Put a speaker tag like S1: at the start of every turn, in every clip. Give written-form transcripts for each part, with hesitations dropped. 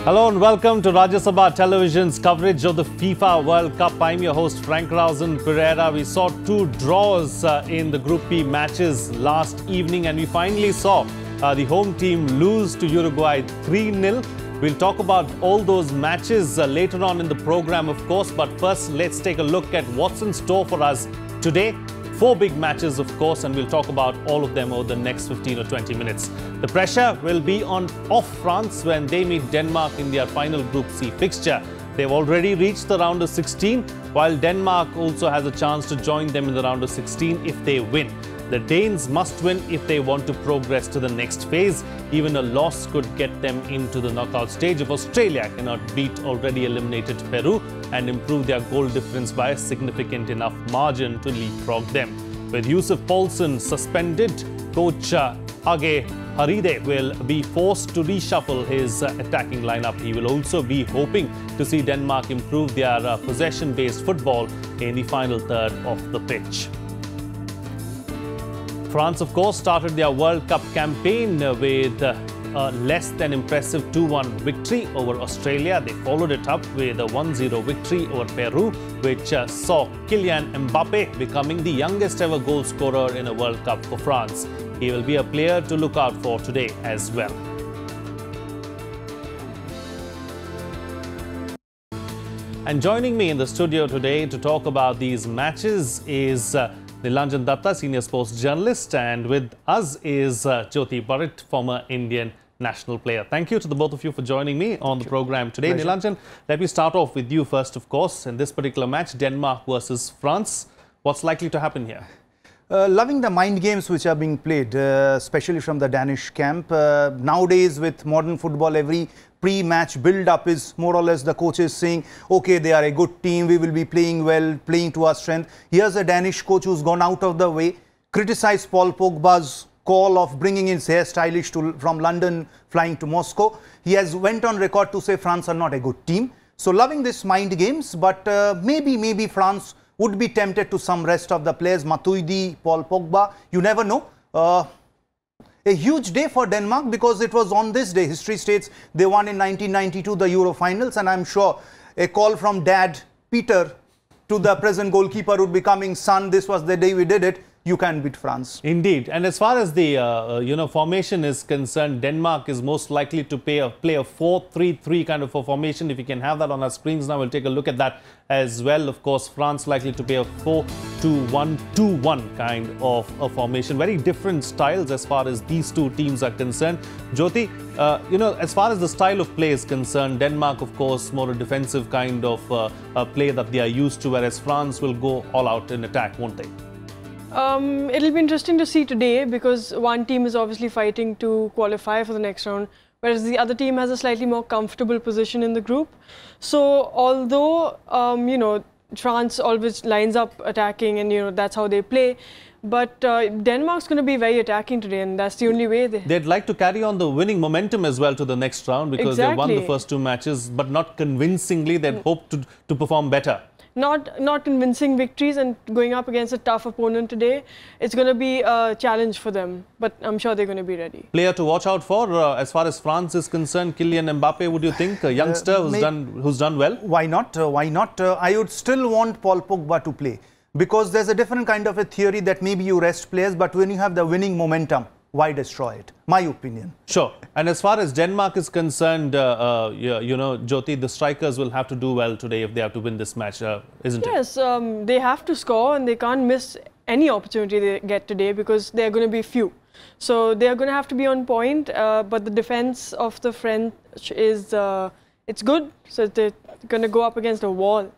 S1: Hello and welcome to Rajya Sabha Television's coverage of the FIFA World Cup. I'm your host Frank Rausen Pereira. We saw two draws in the Group B matches last evening, and we finally saw the home team lose to Uruguay 3-0. We'll talk about all those matches later on in the program, of course. But first, let's take a look at what's in store for us today. Four big matches, of course, and we'll talk about all of them over the next 15 or 20 minutes. The pressure will be off France when they meet Denmark in their final Group C fixture. They've already reached the round of 16, while Denmark also has a chance to join them in the round of 16 if they win. The Danes must win if they want to progress to the next phase. Even a loss could get them into the knockout stage if Australia cannot beat already eliminated Peru and improve their goal difference by a significant enough margin to leapfrog them. With Yusuf Poulsen suspended, coach Age Haride will be forced to reshuffle his attacking lineup. He will also be hoping to see Denmark improve their possession-based football in the final third of the pitch. France, of course, started their World Cup campaign with a less than impressive 2-1 victory over Australia. They followed it up with a 1-0 victory over Peru, which saw Kylian Mbappe becoming the youngest ever goal scorer in a World Cup for France. He will be a player to look out for today as well. And joining me in the studio today to talk about these matches is Nilanjan Datta, senior sports journalist, and with us is Jyoti Barrett, former Indian national player. Thank you to the both of you for joining me on the program today. Pleasure. Nilanjan, let me start off with you first, of course. In this particular match, Denmark versus France, what's likely to happen here?
S2: Loving the mind games which are being played, especially from the Danish camp. Nowadays, with modern football, every pre-match build-up is more or less the coaches saying, okay, they are a good team, we will be playing well, playing to our strength. Here's a Danish coach who's gone out of the way, criticized Paul Pogba's call of bringing his hairstylist from London, flying to Moscow. He has went on record to say France are not a good team. So loving this mind games, but maybe France would be tempted to some rest of the players, Matuidi, Paul Pogba, you never know. A huge day for Denmark because it was on this day, history states, they won in 1992 the Euro finals, and I'm sure a call from dad, Peter, to the present goalkeeper would be coming, son, this was the day we did it. You can beat France.
S1: Indeed. And as far as the formation is concerned, Denmark is most likely to play a 4-3-3 kind of a formation. If you can have that on our screens now, we'll take a look at that as well. Of course, France likely to play a 4-2-1-2-1 kind of a formation. Very different styles as far as these two teams are concerned. Jyoti, as far as the style of play is concerned, Denmark, of course, more a defensive kind of play that they are used to, whereas France will go all out in attack, won't they?
S3: It'll be interesting to see today because one team is obviously fighting to qualify for the next round, whereas the other team has a slightly more comfortable position in the group. So although, France always lines up attacking and, that's how they play, but Denmark's going to be very attacking today, and that's the only way they'd
S1: like to carry on the winning momentum as well to the next round because they won the first two matches, but not convincingly. They'd hope to perform better.
S3: Not convincing victories, and going up against a tough opponent today, it's going to be a challenge for them. But I'm sure they're going to be ready. Player
S1: to watch out for as far as France is concerned, Kylian Mbappe, would you think? A youngster who's done well?
S2: Why not? Why not? I would still want Paul Pogba to play because there's a different kind of a theory that maybe you rest players, but when you have the winning momentum, why destroy it? My opinion.
S1: Sure. And as far as Denmark is concerned, Jyoti, the strikers will have to do well today if they have to win this match, isn't it?
S3: Yes, they have to score and they can't miss any opportunity they get today because there are going to be few. So they are going to have to be on point, but the defense of the French is, it's good. So they're going to go up against a wall.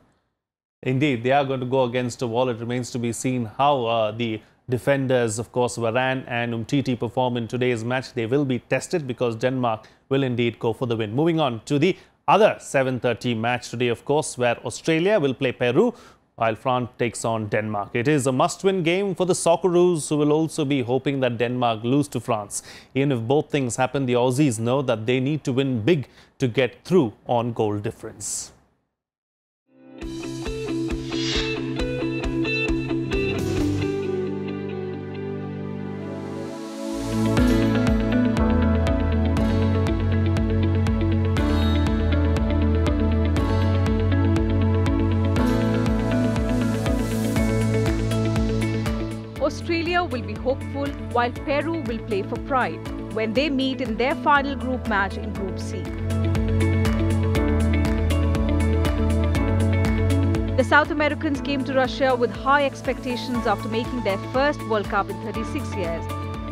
S1: Indeed, they are going to go against a wall. It remains to be seen how the defenders, of course, Varane and Umtiti perform in today's match. They will be tested because Denmark will indeed go for the win. Moving on to the other 7:30 match today, of course, where Australia will play Peru while France takes on Denmark. It is a must-win game for the Socceroos, who will also be hoping that Denmark lose to France. Even if both things happen, the Aussies know that they need to win big to get through on goal difference.
S4: Australia will be hopeful while Peru will play for pride when they meet in their final group match in Group C. The South Americans came to Russia with high expectations after making their first World Cup in 36 years,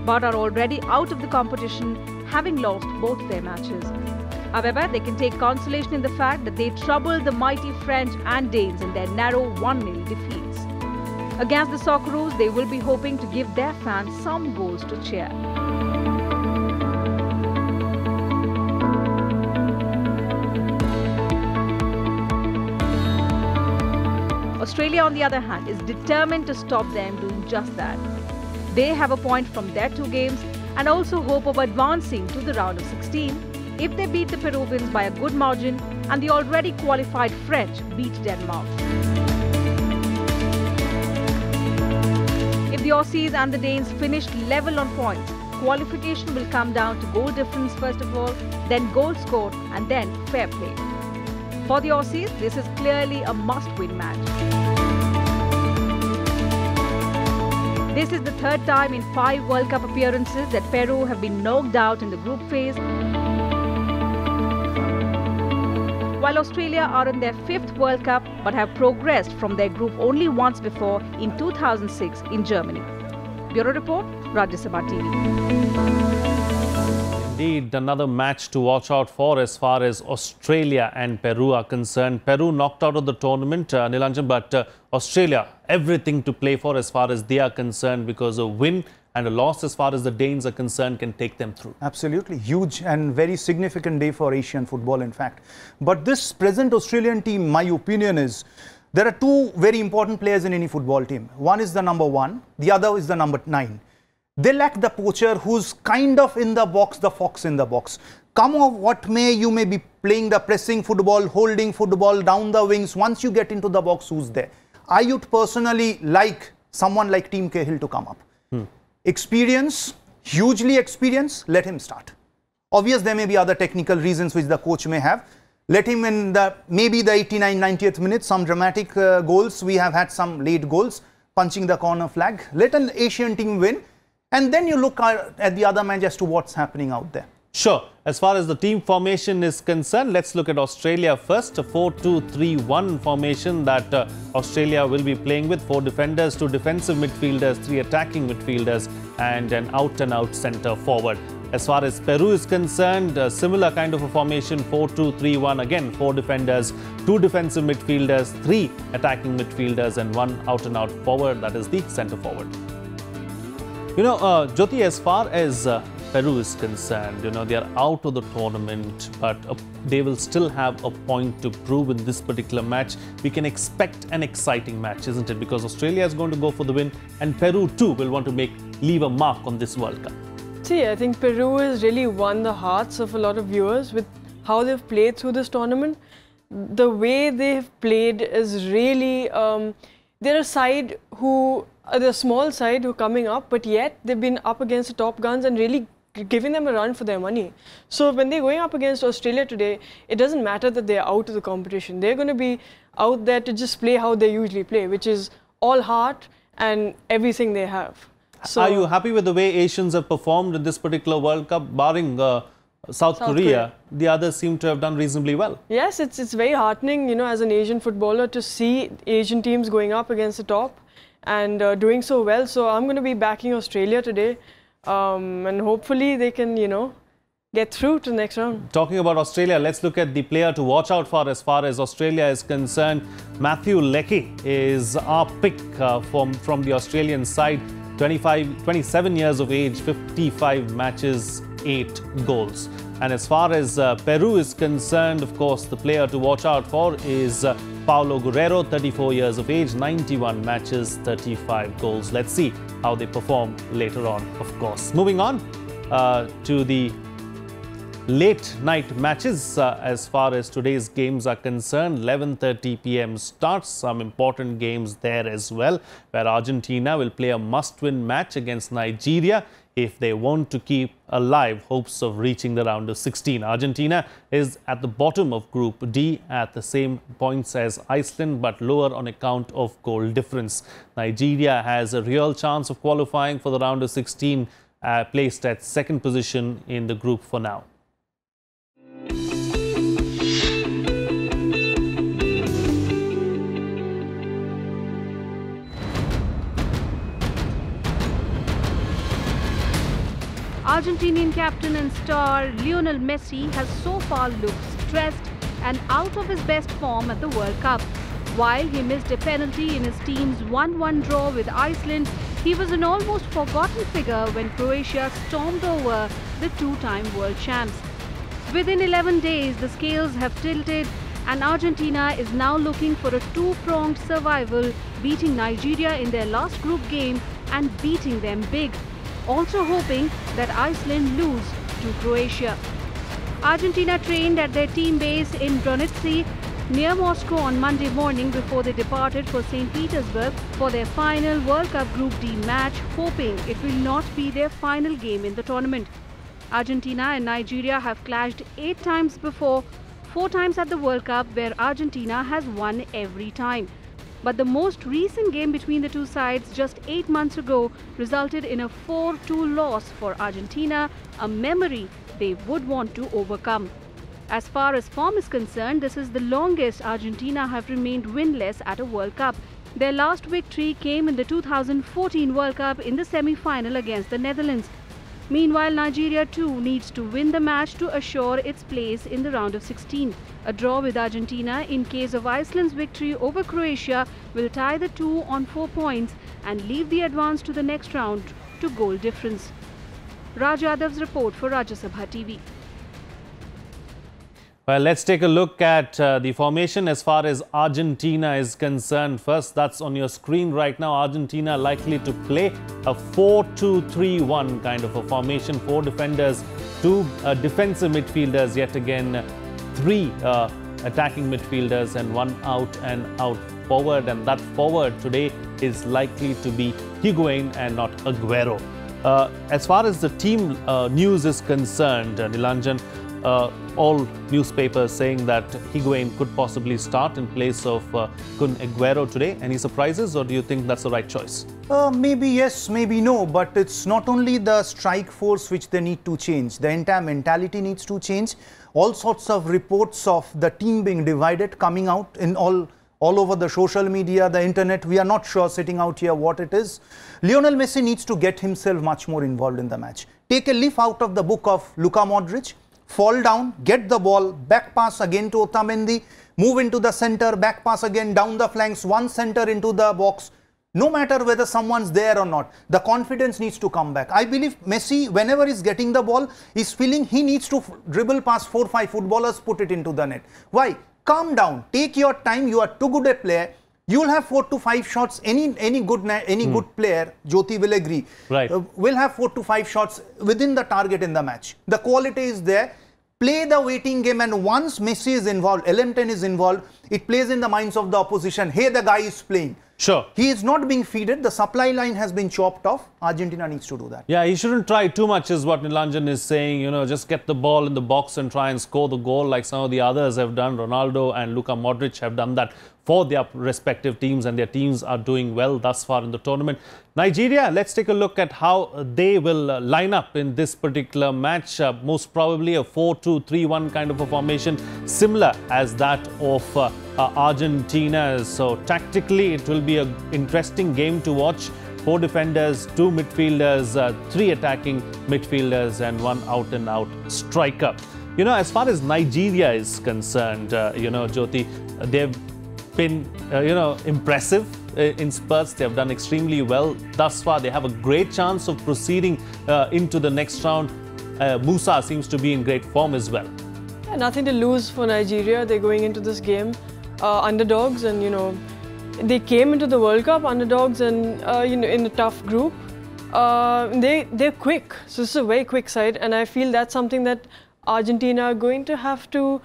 S4: but are already out of the competition, having lost both their matches. However, they can take consolation in the fact that they troubled the mighty French and Danes in their narrow 1-0 defeats. Against the Socceroos, they will be hoping to give their fans some goals to cheer. Australia, on the other hand, is determined to stop them doing just that. They have a point from their 2 games and also hope of advancing to the round of 16 if they beat the Peruvians by a good margin and the already qualified French beat Denmark. If the Aussies and the Danes finished level on points, qualification will come down to goal difference first of all, then goal scored and then fair play. For the Aussies, this is clearly a must-win match. This is the 3rd time in 5 World Cup appearances that Peru have been knocked out in the group phase, while Australia are in their 5th World Cup but have progressed from their group only once before in 2006 in Germany. Bureau Report, Rajya Sabha TV.
S1: Indeed, another match to watch out for as far as Australia and Peru are concerned. Peru knocked out of the tournament, Nilanjan, but Australia, everything to play for as far as they are concerned, because a win and a loss as far as the Danes are concerned can take them through.
S2: Absolutely. Huge and very significant day for Asian football, in fact. But this present Australian team, my opinion is, there are 2 very important players in any football team. One is the number 1, the other is the number 9. They lack the poacher who's kind of in the box, the fox in the box. Come of what may, you may be playing the pressing football, holding football, down the wings. Once you get into the box, who's there? I would personally like someone like Team Cahill to come up. Experience, hugely experienced, let him start. Obvious, there may be other technical reasons which the coach may have. Let him in maybe the 89, 90th minute, some dramatic goals. We have had some late goals, punching the corner flag. Let an Asian team win. And then you look at the other match as to what's happening out there.
S1: Sure. As far as the team formation is concerned, let's look at Australia first. A 4-2-3-1 formation that Australia will be playing with 4 defenders, 2 defensive midfielders, 3 attacking midfielders and an out-and-out centre forward. As far as Peru is concerned, a similar kind of a formation, 4-2-3-1, again 4 defenders, 2 defensive midfielders, 3 attacking midfielders and 1 out-and-out forward, that is the centre forward. You know, Jyoti, as far as Peru is concerned, you know, they are out of the tournament, but they will still have a point to prove in this particular match. We can expect an exciting match, isn't it? Because Australia is going to go for the win and Peru too will want to leave a mark on this World Cup.
S3: See, I think Peru has really won the hearts of a lot of viewers with how they've played through this tournament. The way they've played is really, they're a side who, the small side who are coming up, but yet they've been up against the top guns and really giving them a run for their money. So when they're going up against Australia today, it doesn't matter that they're out of the competition. They're going to be out there to just play how they usually play, which is all heart and everything they have. So,
S1: are you happy with the way Asians have performed in this particular World Cup, barring South Korea? The others seem to have done reasonably well.
S3: Yes, it's very heartening, you know, as an Asian footballer to see Asian teams going up against the top and doing so well. So I'm going to be backing Australia today, and hopefully they can, you know, get through to the next round. Talking
S1: about Australia, let's look at the player to watch out for as far as Australia is concerned. Matthew Leckie is our pick from the Australian side. 27 years of age, 55 matches, 8 goals. And as far as Peru is concerned, of course, the player to watch out for is Paulo Guerrero, 34 years of age, 91 matches, 35 goals. Let's see how they perform later on, of course. Moving on to the late night matches as far as today's games are concerned. 11:30 p.m. starts. Some important games there as well, where Argentina will play a must-win match against Nigeria. if they want to keep alive hopes of reaching the round of 16. Argentina is at the bottom of Group D at the same points as Iceland, but lower on account of goal difference. Nigeria has a real chance of qualifying for the round of 16, placed at second position in the group for now.
S4: Argentinian captain and star Lionel Messi has so far looked stressed and out of his best form at the World Cup. While he missed a penalty in his team's 1-1 draw with Iceland, he was an almost forgotten figure when Croatia stormed over the two-time world champs. Within 11 days, the scales have tilted and Argentina is now looking for a two-pronged survival, beating Nigeria in their last group game and beating them big. Also hoping that Iceland lose to Croatia. Argentina trained at their team base in Bronici near Moscow on Monday morning before they departed for St. Petersburg for their final World Cup Group D match, hoping it will not be their final game in the tournament. Argentina and Nigeria have clashed 8 times before, 4 times at the World Cup, where Argentina has won every time. But the most recent game between the two sides just 8 months ago resulted in a 4-2 loss for Argentina, a memory they would want to overcome. As far as form is concerned, this is the longest Argentina have remained winless at a World Cup. Their last victory came in the 2014 World Cup in the semi-final against the Netherlands. Meanwhile, Nigeria too needs to win the match to assure its place in the round of 16. A draw with Argentina in case of Iceland's victory over Croatia will tie the two on 4 points and leave the advance to the next round to goal difference. Rajya's report for Rajya Sabha TV.
S1: Well, let's take a look at the formation as far as Argentina is concerned. First, that's on your screen right now. Argentina likely to play a 4-2-3-1 kind of a formation. 4 defenders, 2 defensive midfielders, yet again 3 attacking midfielders and 1 out and out forward. And that forward today is likely to be Higuain and not Aguero. As far as the team news is concerned, Nilanjan, all newspapers saying that Higuain could possibly start in place of Kun Aguero today. Any surprises, or do you think that's the right choice?
S2: Maybe yes, maybe no, but it's not only the strike force which they need to change. The entire mentality needs to change. All sorts of reports of the team being divided coming out in all over the social media, the internet. We are not sure sitting out here what it is. Lionel Messi needs to get himself much more involved in the match. Take a leaf out of the book of Luka Modric. Fall down, get the ball, back pass again to Otamendi, move into the center, back pass again down the flanks, one center into the box. No matter whether someone's there or not, the confidence needs to come back. I believe Messi, whenever he's getting the ball, is feeling he needs to dribble past 4-5 footballers, put it into the net. Why? Calm down, take your time, you are too good a player. You will have 4 to 5 shots. Any good player, Jyoti will agree,
S1: right,
S2: will have 4 to 5 shots within the target in the match. The quality is there. Play the waiting game, and once Messi is involved, LM10 is involved, it plays in the minds of the opposition. Hey, the guy is playing.
S1: Sure.
S2: He is not being feeded. The supply line has been chopped off. Argentina needs to do that.
S1: Yeah, he shouldn't try too much is what Nilanjan is saying. You know, just get the ball in the box and try and score the goal like some of the others have done. Ronaldo and Luka Modric have done that for their respective teams, and their teams are doing well thus far in the tournament. Nigeria, let's take a look at how they will line up in this particular match. Most probably a 4-2-3-1 kind of a formation, similar as that of Argentina. So tactically, it will be an interesting game to watch. 4 defenders, 2 midfielders, 3 attacking midfielders and 1 out-and-out striker. You know, as far as Nigeria is concerned, you know, Jyoti, they've been, impressive in spurts. They have done extremely well thus far. They have a great chance of proceeding into the next round. Musa seems to be in great form as well.
S3: Yeah, nothing to lose for Nigeria. They're going into this game underdogs, and they came into the World Cup underdogs, and in a tough group. They're quick, so this is a very quick side, and I feel that's something that Argentina are going to have to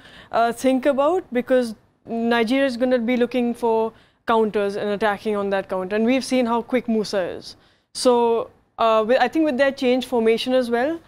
S3: think about, because Nigeria is going to be looking for counters and attacking on that counter, and we've seen how quick Musa is. So I think with their change formation as well,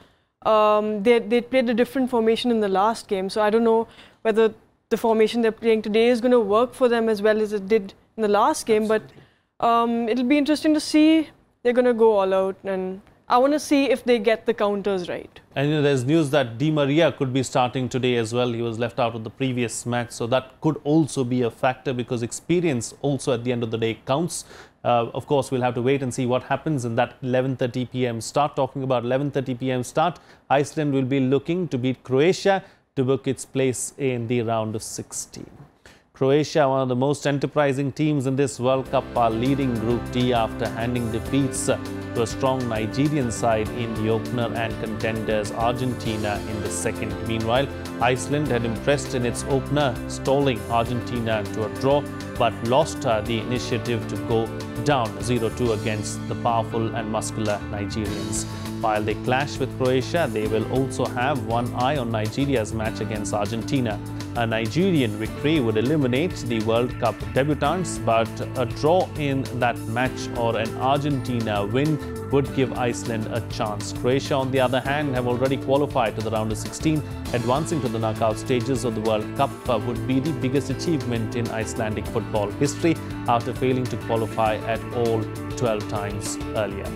S3: they played a different formation in the last game. So I don't know whether the formation they're playing today is going to work for them as well as it did in the last game.
S2: Absolutely.
S3: But it'll be interesting to see. They're going to go all out, and I want to see if they get the counters right.
S1: And there's news that Di Maria could be starting today as well. He was left out of the previous match, so that could also be a factor because experience also at the end of the day counts. Of course, we'll have to wait and see what happens in that 11:30 p.m. start. Talking about 11:30 p.m. start, Iceland will be looking to beat Croatia to book its place in the round of 16. Croatia, one of the most enterprising teams in this World Cup, are leading Group D after handing defeats to a strong Nigerian side in the opener and contenders Argentina in the second. Meanwhile, Iceland had impressed in its opener, stalling Argentina to a draw, but lost the initiative to go down 0-2 against the powerful and muscular Nigerians. While they clash with Croatia, they will also have one eye on Nigeria's match against Argentina. A Nigerian victory would eliminate the World Cup debutants, but a draw in that match or an Argentina win would give Iceland a chance. Croatia, on the other hand, have already qualified to the round of 16. Advancing to the knockout stages of the World Cup would be the biggest achievement in Icelandic football history after failing to qualify at all 12 times earlier.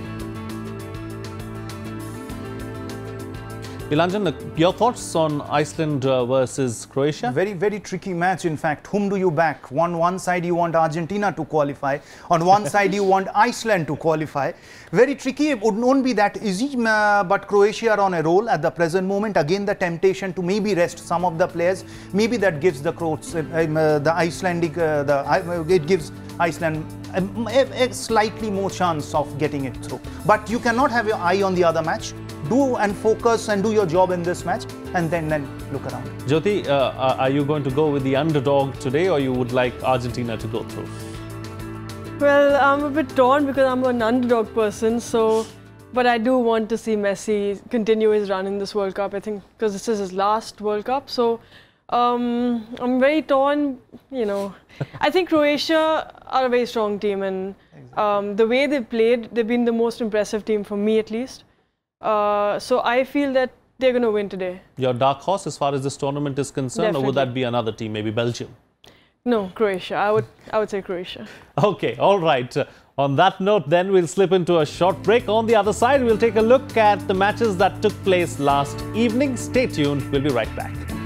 S1: Nilanjan, your thoughts on Iceland versus Croatia?
S2: Very, very tricky match. In fact, whom do you back? On one side, you want Argentina to qualify. On one side, you want Iceland to qualify. Very tricky. It won't be that easy. But Croatia are on a roll at the present moment. Again, the temptation to maybe rest some of the players. Maybe that gives the Croats, the Icelandic, it gives Iceland a slightly more chance of getting it through. But you cannot have your eye on the other match. Do and focus and do your job in this match and then look around.
S1: Jyoti, are you going to go with the underdog today or you would like Argentina to go through?
S3: Well, I'm a bit torn because I'm an underdog person, but I do want to see Messi continue his run in this World Cup, I think, because this is his last World Cup. So I'm very torn, I think Croatia are a very strong team, and the way they've played, they've been the most impressive team for me at least. So I feel that they're going to win today. Your
S1: dark horse as far as this tournament is concerned,
S3: Definitely.
S1: Or would that be another team, maybe Belgium?
S3: No, Croatia. I would say Croatia.
S1: Okay, all right. On that note, then we'll slip into a short break. On the other side, we'll take a look at the matches that took place last evening. Stay tuned. We'll be right back.